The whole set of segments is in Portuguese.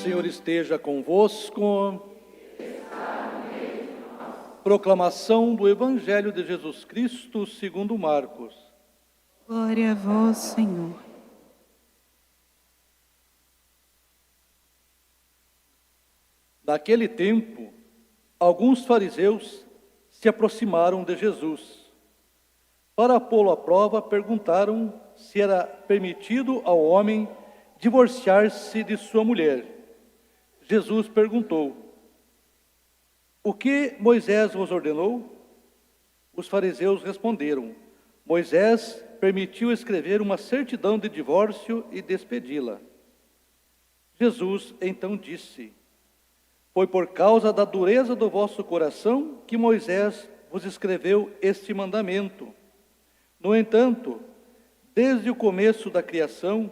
Senhor esteja convosco. Proclamação do Evangelho de Jesus Cristo segundo Marcos. Glória a vós, Senhor. Naquele tempo, alguns fariseus se aproximaram de Jesus. Para pô-lo à prova, perguntaram se era permitido ao homem divorciar-se de sua mulher. Jesus perguntou: o que Moisés vos ordenou? Os fariseus responderam: Moisés permitiu escrever uma certidão de divórcio e despedi-la. Jesus então disse: foi por causa da dureza do vosso coração que Moisés vos escreveu este mandamento. No entanto, desde o começo da criação,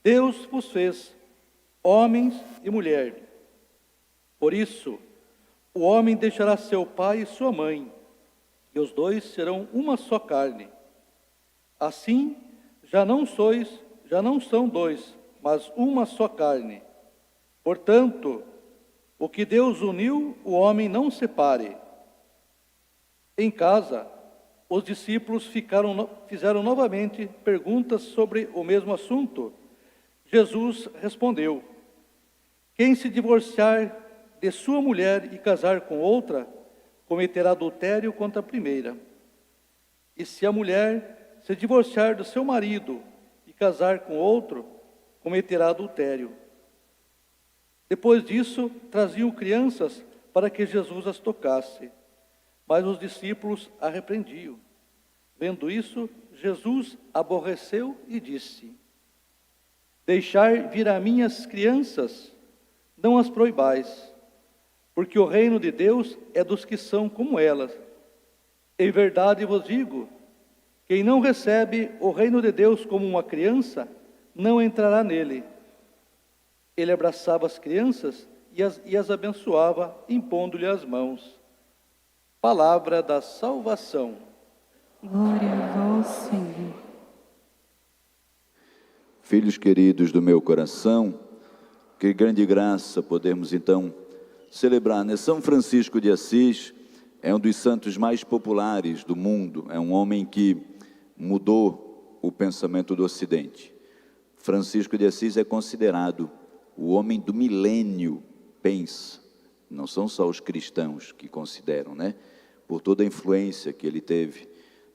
Deus vos fez homens e mulher. Por isso, o homem deixará seu pai e sua mãe, e os dois serão uma só carne. Assim, já não são dois, mas uma só carne. Portanto, o que Deus uniu, o homem não separe. Em casa, os discípulos fizeram novamente perguntas sobre o mesmo assunto. Jesus respondeu: quem se divorciar de sua mulher e casar com outra, cometerá adultério contra a primeira. E se a mulher se divorciar do seu marido e casar com outro, cometerá adultério. Depois disso, traziam crianças para que Jesus as tocasse, mas os discípulos a repreendiam. Vendo isso, Jesus aborreceu e disse: deixai vir a mim as crianças, não as proibais, porque o reino de Deus é dos que são como elas. Em verdade vos digo, quem não recebe o reino de Deus como uma criança, não entrará nele. Ele abraçava as crianças e as abençoava, impondo-lhe as mãos. Palavra da salvação. Glória a vós, Senhor. Filhos queridos do meu coração, que grande graça podemos então celebrar, né? São Francisco de Assis é um dos santos mais populares do mundo, é um homem que mudou o pensamento do Ocidente. Francisco de Assis é considerado o homem do milênio, pensa, não são só os cristãos que consideram, né? Por toda a influência que ele teve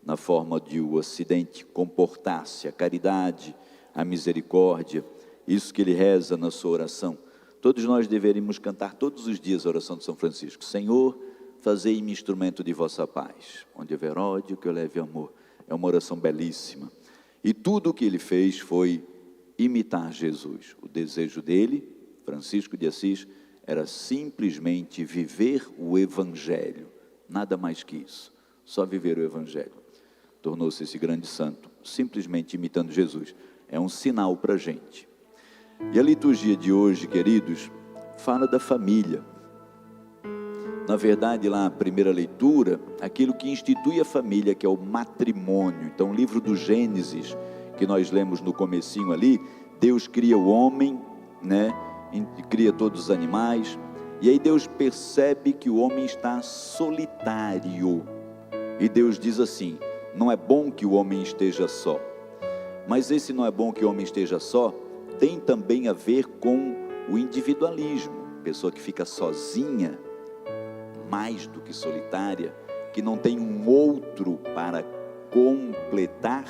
na forma de o Ocidente comportar-se, a caridade, a misericórdia, isso que ele reza na sua oração. Todos nós deveríamos cantar todos os dias a oração de São Francisco: Senhor, fazei-me instrumento de vossa paz, onde houver ódio, que eu leve amor. É uma oração belíssima, e tudo o que ele fez foi imitar Jesus. O desejo dele, Francisco de Assis, era simplesmente viver o Evangelho, nada mais que isso, só viver o Evangelho. Tornou-se esse grande santo, simplesmente imitando Jesus. É um sinal para a gente. E a liturgia de hoje, queridos, fala da família. Na verdade, lá a primeira leitura, aquilo que institui a família, que é o matrimônio. Então, o livro do Gênesis, que nós lemos no comecinho ali, Deus cria o homem, né? Cria todos os animais, e aí Deus percebe que o homem está solitário, e Deus diz assim: não é bom que o homem esteja só. Mas esse não é bom que o homem esteja só tem também a ver com o individualismo. Pessoa que fica sozinha, mais do que solitária, que não tem um outro para completar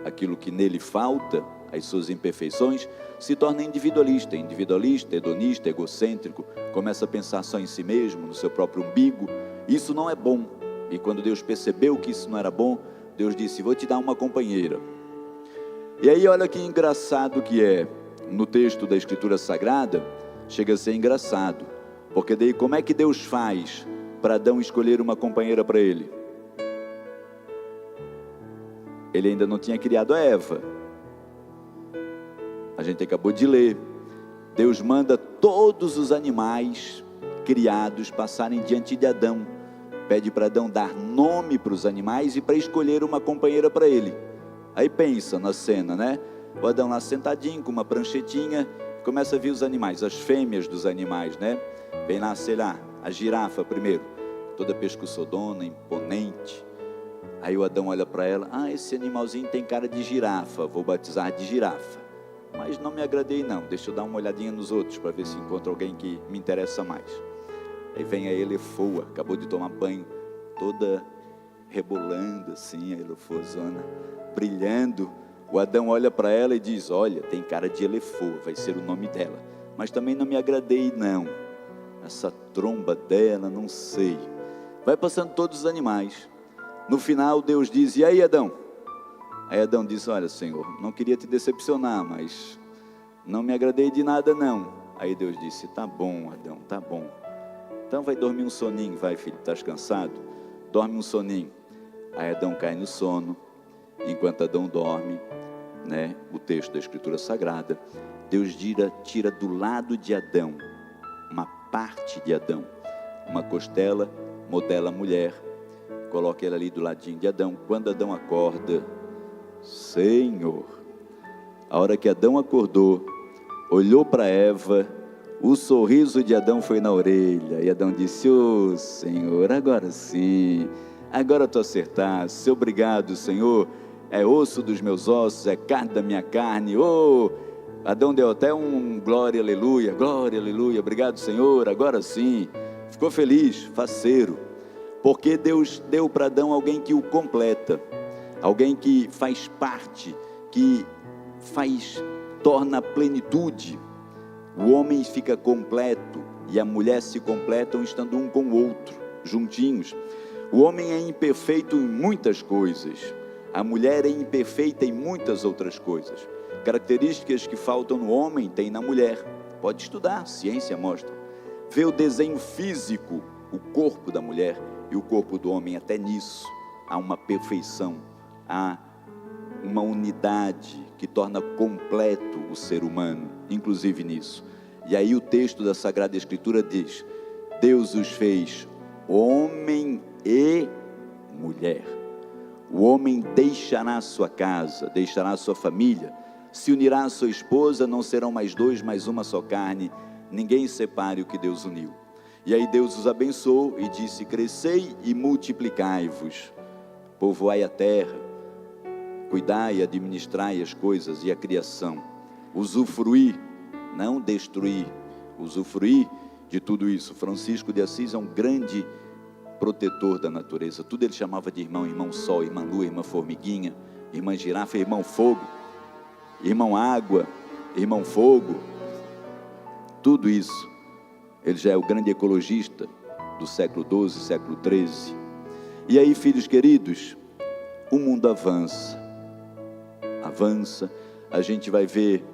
aquilo que nele falta, as suas imperfeições, se torna individualista, hedonista, egocêntrico, começa a pensar só em si mesmo, no seu próprio umbigo. Isso não é bom. E quando Deus percebeu que isso não era bom, Deus disse: vou te dar uma companheira. E aí olha que engraçado que é, no texto da Escritura Sagrada, chega a ser engraçado, porque daí como é que Deus faz para Adão escolher uma companheira para ele? Ele ainda não tinha criado a Eva. A gente acabou de ler. Deus manda todos os animais criados passarem diante de Adão. Pede para Adão dar nome para os animais e para escolher uma companheira para ele. Aí pensa na cena, né? O Adão lá sentadinho com uma pranchetinha, começa a vir os animais, as fêmeas dos animais, né? Vem lá, sei lá, a girafa primeiro, toda pescoçodona, imponente. Aí o Adão olha para ela, esse animalzinho tem cara de girafa, vou batizar de girafa. Mas não me agradei não, deixa eu dar uma olhadinha nos outros, para ver se encontro alguém que me interessa mais. Aí vem a elefoa, acabou de tomar banho, toda rebolando assim, a elefozona, brilhando. O Adão olha para ela e diz, olha, tem cara de elefoa, vai ser o nome dela. Mas também não me agradei não, essa tromba dela, não sei. Vai passando todos os animais. No final Deus diz, e aí Adão? Aí Adão diz, olha Senhor, não queria te decepcionar, mas não me agradei de nada não. Aí Deus disse, tá bom Adão, tá bom. Então vai dormir um soninho, vai filho, estás cansado? Dorme um soninho. Aí Adão cai no sono. Enquanto Adão dorme, né, o texto da Escritura Sagrada, Deus tira do lado de Adão, uma parte de Adão, uma costela, modela a mulher, coloca ela ali do ladinho de Adão. Quando Adão acorda, Senhor, a hora que Adão acordou, olhou para Eva, o sorriso de Adão foi na orelha, e Adão disse, Senhor, agora sim, agora tu acertaste, obrigado Senhor, é osso dos meus ossos, é carne da minha carne. Adão deu até um glória, aleluia, obrigado Senhor, agora sim, ficou feliz, faceiro, porque Deus deu para Adão alguém que o completa, alguém que faz parte, que torna a plenitude. O homem fica completo e a mulher se completam estando um com o outro, juntinhos. O homem é imperfeito em muitas coisas, a mulher é imperfeita em muitas outras coisas. Características que faltam no homem, tem na mulher. Pode estudar, ciência mostra. Vê o desenho físico, o corpo da mulher e o corpo do homem, até nisso há uma perfeição, há uma unidade que torna completo o ser humano, inclusive nisso. E aí o texto da Sagrada Escritura diz, Deus os fez homem e mulher. O homem deixará sua casa, deixará sua família, se unirá à sua esposa, não serão mais dois, mas uma só carne, ninguém separe o que Deus uniu. E aí Deus os abençoou e disse, crescei e multiplicai-vos, povoai a terra, cuidai e administrai as coisas e a criação, usufruir, não destruir, usufruir de tudo isso. Francisco de Assis é um grande protetor da natureza, tudo ele chamava de irmão, irmão sol, irmã lua, irmã formiguinha, irmã girafa, irmão fogo, irmão água, irmão fogo, tudo isso. Ele já é o grande ecologista do século XII, século XIII. E aí, filhos queridos, o mundo avança, a gente vai ver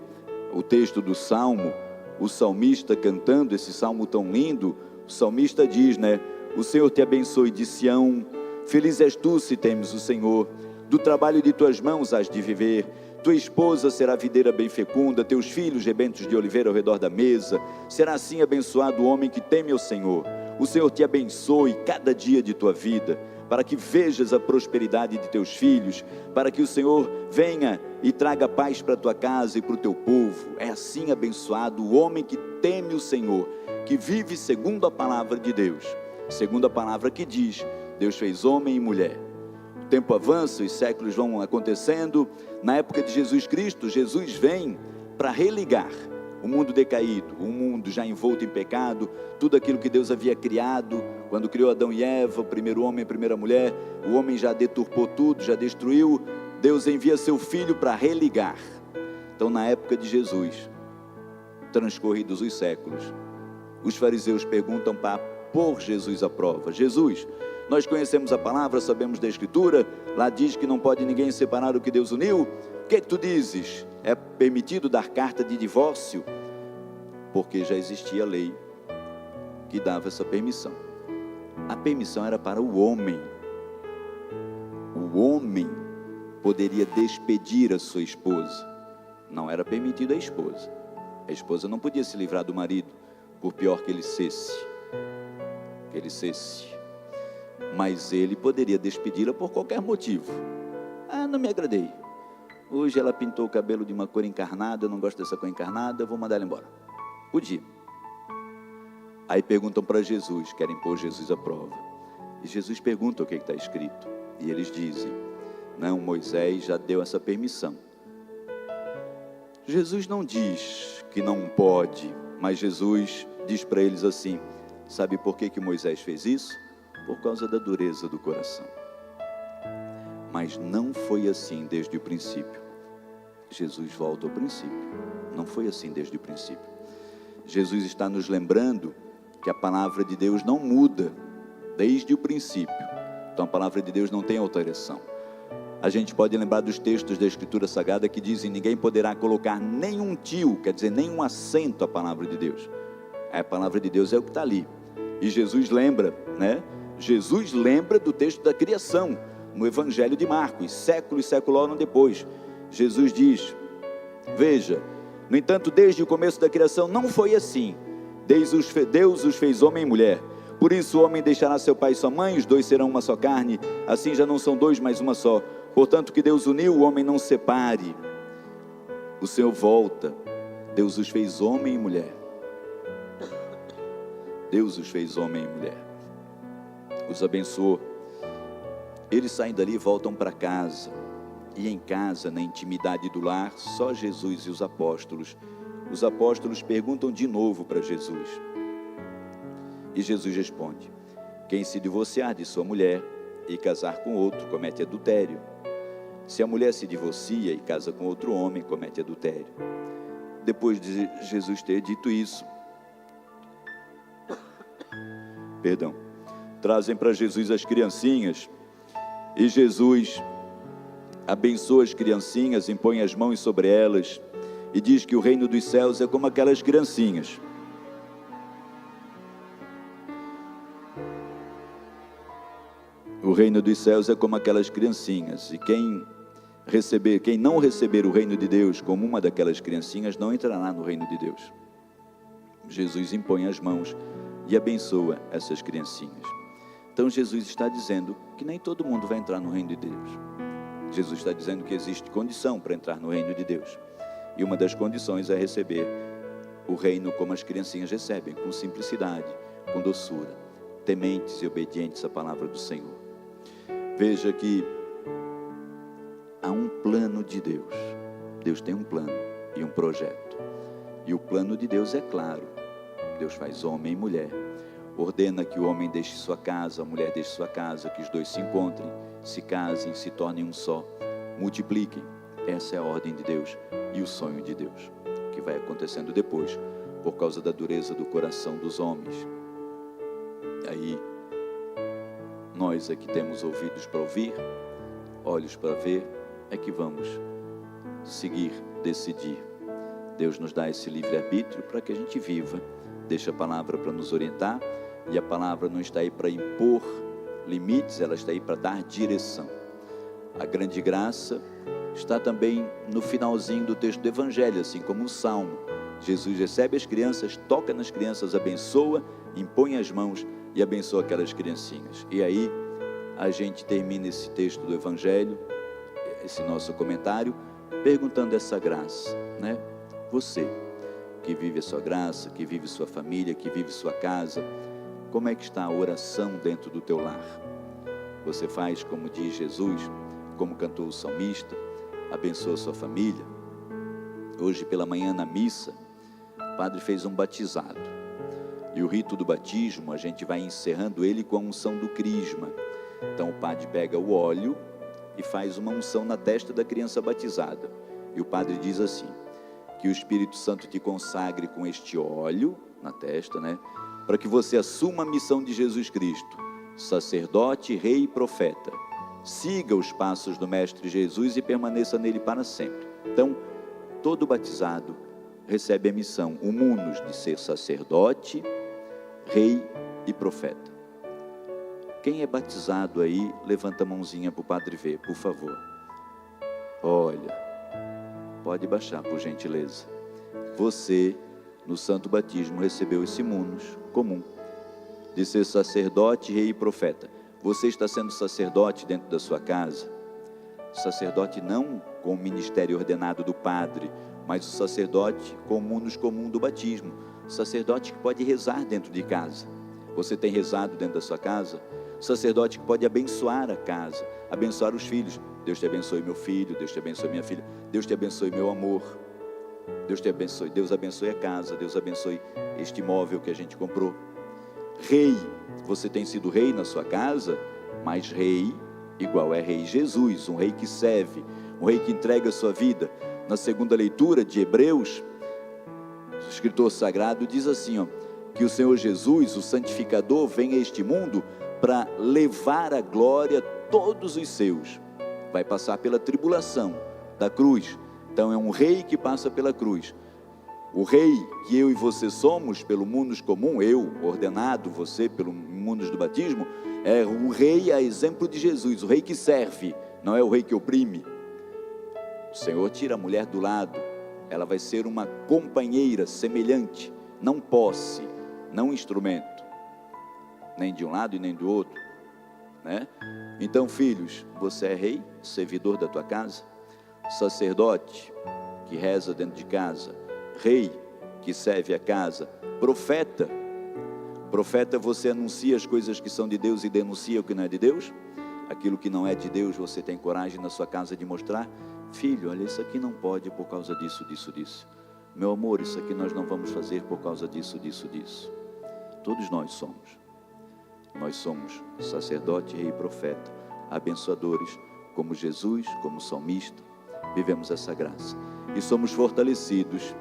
o texto do Salmo, o salmista cantando esse salmo tão lindo. O salmista diz, né, o Senhor te abençoe de Sião, feliz és tu se temes o Senhor, do trabalho de tuas mãos has de viver, tua esposa será videira bem fecunda, teus filhos rebentos de oliveira ao redor da mesa, será assim abençoado o homem que teme ao Senhor. O Senhor te abençoe cada dia de tua vida, para que vejas a prosperidade de teus filhos, para que o Senhor venha e traga paz para a tua casa e para o teu povo. É assim abençoado o homem que teme o Senhor, que vive segundo a palavra de Deus, segundo a palavra que diz, Deus fez homem e mulher. O tempo avança, os séculos vão acontecendo. Na época de Jesus Cristo, Jesus vem para religar o mundo decaído, o mundo já envolto em pecado, tudo aquilo que Deus havia criado, quando criou Adão e Eva, o primeiro homem, a primeira mulher, o homem já deturpou tudo, já destruiu. Deus envia seu Filho para religar. Então, na época de Jesus, transcorridos os séculos, os fariseus perguntam para pôr Jesus à prova. Jesus, nós conhecemos a palavra, sabemos da Escritura, lá diz que não pode ninguém separar o que Deus uniu. O que é que tu dizes? É permitido dar carta de divórcio? Porque já existia a lei que dava essa permissão. A permissão era para o homem. O homem poderia despedir a sua esposa. Não era permitido a esposa. A esposa não podia se livrar do marido, por pior que ele cesse. Mas ele poderia despedi-la por qualquer motivo. Não me agradei. Hoje ela pintou o cabelo de uma cor encarnada, eu não gosto dessa cor encarnada, eu vou mandar ela embora. Podia. Aí perguntam para Jesus, querem pôr Jesus à prova. E Jesus pergunta o que está escrito. E eles dizem, não, Moisés já deu essa permissão. Jesus não diz que não pode, mas Jesus diz para eles assim, sabe por que Moisés fez isso? Por causa da dureza do coração. Mas não foi assim desde o princípio. Jesus volta ao princípio. Não foi assim desde o princípio. Jesus está nos lembrando que a palavra de Deus não muda desde o princípio. Então a palavra de Deus não tem alteração. A gente pode lembrar dos textos da Escritura Sagrada que dizem, ninguém poderá colocar nenhum tio, quer dizer, nenhum acento à palavra de Deus. A palavra de Deus é o que está ali. E Jesus lembra, né? Jesus lembra do texto da criação, no Evangelho de Marcos, séculos e séculos depois. Jesus diz, veja, no entanto, desde o começo da criação não foi assim. Deus os fez homem e mulher. Por isso o homem deixará seu pai e sua mãe, os dois serão uma só carne. Assim já não são dois, mas uma só. Portanto, que Deus uniu, o homem não separe. O Senhor volta. Deus os fez homem e mulher. Deus os fez homem e mulher. Os abençoou. Eles saem dali e voltam para casa. E em casa, na intimidade do lar, só Jesus e os apóstolos. Os apóstolos perguntam de novo para Jesus. E Jesus responde, quem se divorciar de sua mulher e casar com outro, comete adultério. Se a mulher se divorcia e casa com outro homem, comete adultério. Depois de Jesus ter dito isso, trazem para Jesus as criancinhas, e Jesus abençoa as criancinhas, impõe as mãos sobre elas, e diz que o reino dos céus é como aquelas criancinhas. O reino dos céus é como aquelas criancinhas, e quem não receber o reino de Deus como uma daquelas criancinhas, não entrará no reino de Deus. Jesus impõe as mãos e abençoa essas criancinhas. Então Jesus está dizendo que nem todo mundo vai entrar no reino de Deus. Jesus está dizendo que existe condição para entrar no reino de Deus. E uma das condições é receber o reino como as criancinhas recebem, com simplicidade, com doçura, tementes e obedientes à palavra do Senhor. Veja que há um plano de Deus. Deus tem um plano e um projeto. E o plano de Deus é claro. Deus faz homem e mulher. Ordena que o homem deixe sua casa, a mulher deixe sua casa, que os dois se encontrem, se casem, se tornem um só, multipliquem. Essa é a ordem de Deus e o sonho de Deus, que vai acontecendo depois, por causa da dureza do coração dos homens. Aí, nós é que temos ouvidos para ouvir, olhos para ver, é que vamos seguir, decidir. Deus nos dá esse livre-arbítrio para que a gente viva, deixa a palavra para nos orientar, e a palavra não está aí para impor limites, ela está aí para dar direção. A grande graça está também no finalzinho do texto do Evangelho, assim como o Salmo. Jesus recebe as crianças, toca nas crianças, abençoa, impõe as mãos e abençoa aquelas criancinhas. E aí a gente termina esse texto do Evangelho, esse nosso comentário, perguntando essa graça, né? Você que vive a sua graça, que vive sua família, que vive sua casa, como é que está a oração dentro do teu lar? Você faz como diz Jesus, como cantou o salmista, abençoa sua família? Hoje pela manhã na missa, o padre fez um batizado, e o rito do batismo, a gente vai encerrando ele com a unção do crisma. Então o padre pega o óleo e faz uma unção na testa da criança batizada, e o padre diz assim, que o Espírito Santo te consagre com este óleo na testa, né? Para que você assuma a missão de Jesus Cristo, sacerdote, rei e profeta. Siga os passos do Mestre Jesus e permaneça nele para sempre. Então, todo batizado recebe a missão, o munus de ser sacerdote, rei e profeta. Quem é batizado aí, levanta a mãozinha para o padre ver, por favor. Olha, pode baixar, por gentileza. Você, no santo batismo, recebeu esse munus comum, de ser sacerdote, rei e profeta. Você está sendo sacerdote dentro da sua casa? Sacerdote não com o ministério ordenado do padre, mas o sacerdote com o munus comum do batismo. Sacerdote que pode rezar dentro de casa. Você tem rezado dentro da sua casa? Sacerdote que pode abençoar a casa, abençoar os filhos. Deus te abençoe meu filho, Deus te abençoe minha filha, Deus te abençoe meu amor, Deus te abençoe, Deus abençoe a casa, Deus abençoe este imóvel que a gente comprou. Rei, você tem sido rei na sua casa, mas rei igual é rei Jesus, um rei que serve, um rei que entrega a sua vida. Na segunda leitura de Hebreus, o escritor sagrado diz assim, ó, que o Senhor Jesus, o santificador, vem a este mundo para levar a glória todos os seus. Vai passar pela tribulação da cruz. Então é um rei que passa pela cruz. O rei que eu e você somos, pelo munus comum, eu, ordenado, você, pelo munus do batismo, é o rei a exemplo de Jesus, o rei que serve, não é o rei que oprime. O Senhor tira a mulher do lado, ela vai ser uma companheira semelhante, não posse, não instrumento, nem de um lado e nem do outro, né? Então, filhos, você é rei, servidor da tua casa, sacerdote que reza dentro de casa, rei que serve a casa, profeta, você anuncia as coisas que são de Deus e denuncia o que não é de Deus. Aquilo que não é de Deus, você tem coragem na sua casa de mostrar. Filho, olha, isso aqui não pode por causa disso, disso. Meu amor, isso aqui nós não vamos fazer por causa disso. Todos nós somos sacerdote, rei e profeta, abençoadores, como Jesus, como salmista, vivemos essa graça. E somos fortalecidos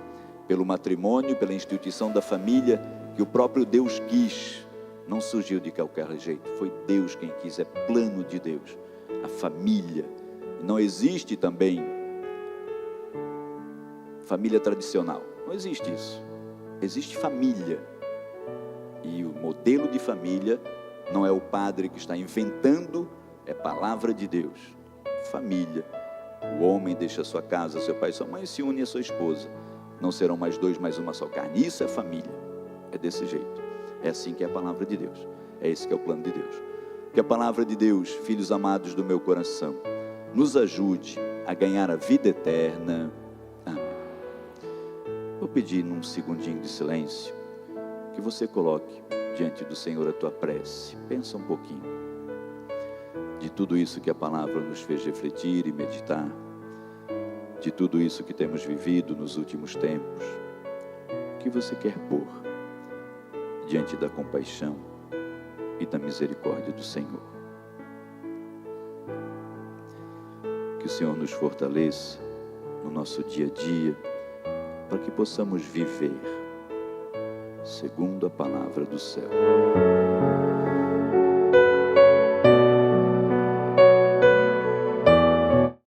pelo matrimônio, pela instituição da família, que o próprio Deus quis, não surgiu de qualquer jeito, foi Deus quem quis, é plano de Deus, a família. Não existe também família tradicional, não existe isso, existe família, e o modelo de família não é o padre que está inventando, é palavra de Deus. Família, o homem deixa sua casa, seu pai e sua mãe, se une a sua esposa, não serão mais dois, mais uma só carne. Isso é família, é desse jeito, é assim que é a palavra de Deus, é esse que é o plano de Deus. Que a palavra de Deus, filhos amados do meu coração, nos ajude a ganhar a vida eterna. Amém. Vou pedir num segundinho de silêncio, que você coloque diante do Senhor a tua prece, pensa um pouquinho, de tudo isso que a palavra nos fez refletir e meditar, de tudo isso que temos vivido nos últimos tempos, o que você quer pôr diante da compaixão e da misericórdia do Senhor. Que o Senhor nos fortaleça no nosso dia a dia, para que possamos viver segundo a palavra do céu.